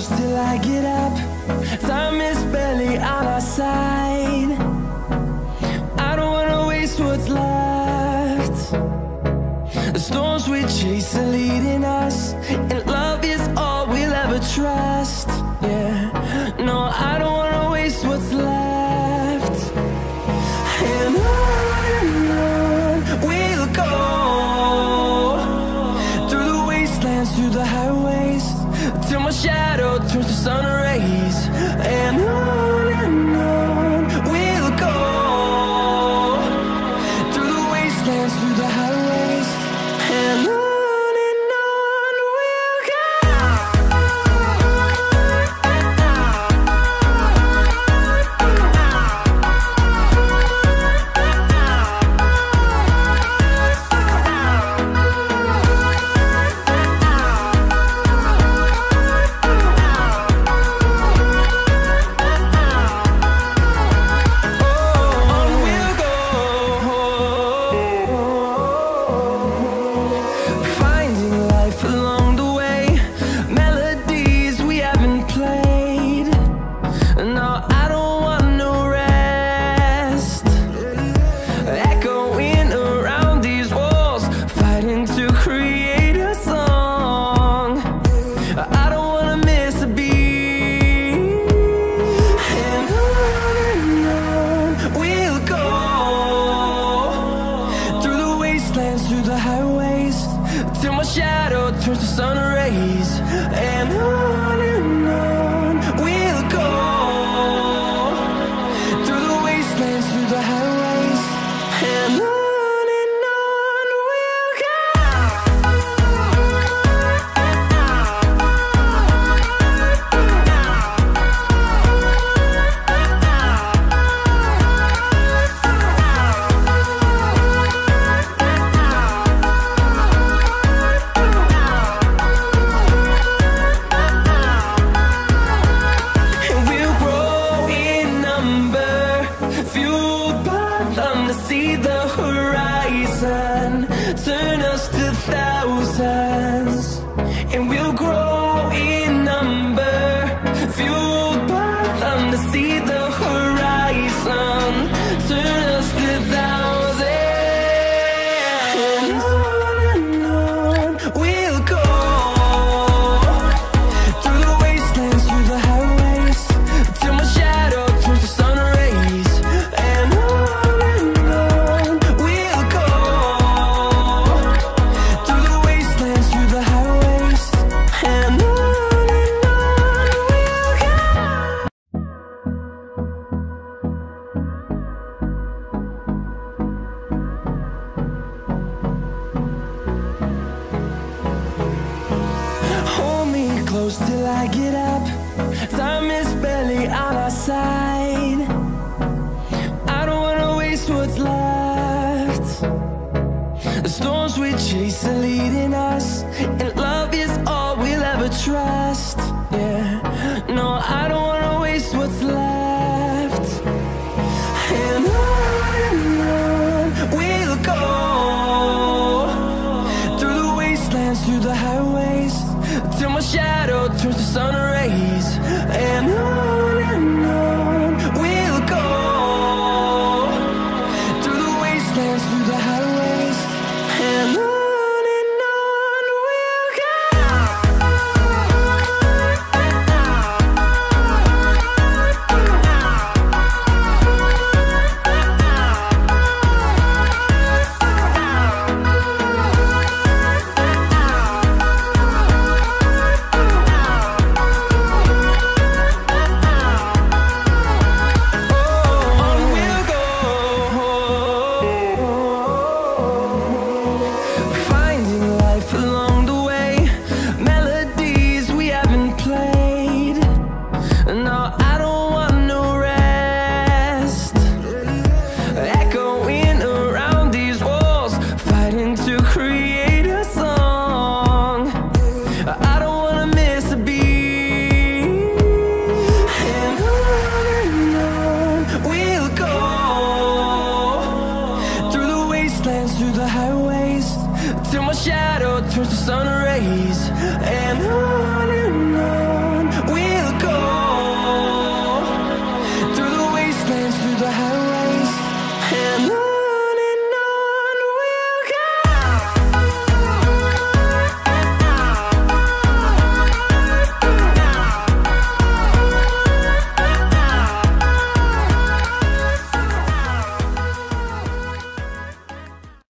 close till I get up. Time is barely on our side. I don't wanna waste what's left. The storms we chase are leading us, and love is all we'll ever trust. Yeah, no, I don't wanna waste what's left. And on we'll go, through the wastelands, through the highways, till my shadow turns to sun rays. And on we'll go, through the wastelands, through the highways, and on we'll go. Through the highways, till my shadow turns to sun rays. And on we'll go, through the wastelands, through the highways, and on we'll go. See the horizon, turn us to thousands, and we'll grow in number, fueled by them. To see the horizon, turn us to thousands, and on we'll go, through the wastelands, through the highways, till my shadow turns to sun rays. And close till I get up. Time is barely on our side. I don't wanna waste what's left. The storms we chase are leading us, and love is all we'll ever trust. Yeah, no, I don't wanna waste what's left. And on we'll go, through the wastelands, through the highways, till my shadow turns to sun rays. And on we'll go, through the wastelands, through the highways, and on we'll go. till my shadow turns to sun rays. And